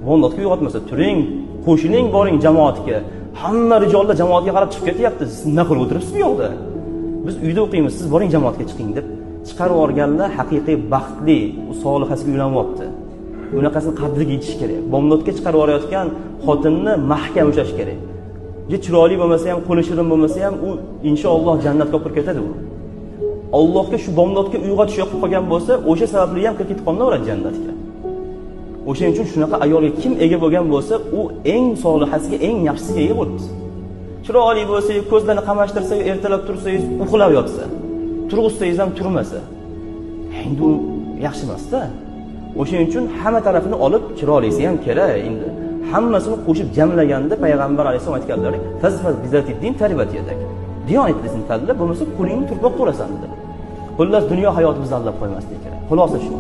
bomdodga uyg'otmasa, turing, qo'shiling, boring jamoatga. Hamma rijollar jamoatga qarab chiqib ketyapti. Siz nima qilib o'tiribsiz bu yoqda? Biz uyda o'qiymiz, siz boring jamoatga chiqing deb chiqarib yuborganlar haqiqiy baxtli, solihasiga uylanyapti. Bunaqasini qadriga yetish kerak. Bomdodga chiqarib yuborayotgan xotinni mahkam ushlash kerak. Chiroyli bo'lmasa ham, qo'li shirin bo'lmasa ham, u inshaalloh jannatga olib ketadi u. Allohga shu bomdodga uyg'otish yoqib qolgan bo'lsa, o'sha sababli ham kirib ketib qolaveradi jannatga. O'shaning uchun shunaqa ayolga kim ega bo'lgan bo'lsa, u eng solihasiga, eng yaxshisiga ega bo'libsiz. Chiroyli bo'lsa, ko'zlarini qamashtirsa, ertalab tursangiz, uxlab yotsa, turg'izsangiz ham turmasa, endi u yaxshi emas-da. O'shaning uchun hamma tarafini olib chiroylisi ham kerak endi. Hammasini qo'shib jamlaganda payg'ambar alayhisalom aytganlar, "Fazfaz bizatiddin tarbiyatak." Diyonatlisini tanlab, bo'lmasa qo'lingni turpoq to'lasan dedi. Xullas dunyo hayoti bizni aldab qo'ymaslik kerak. Xulosa shu.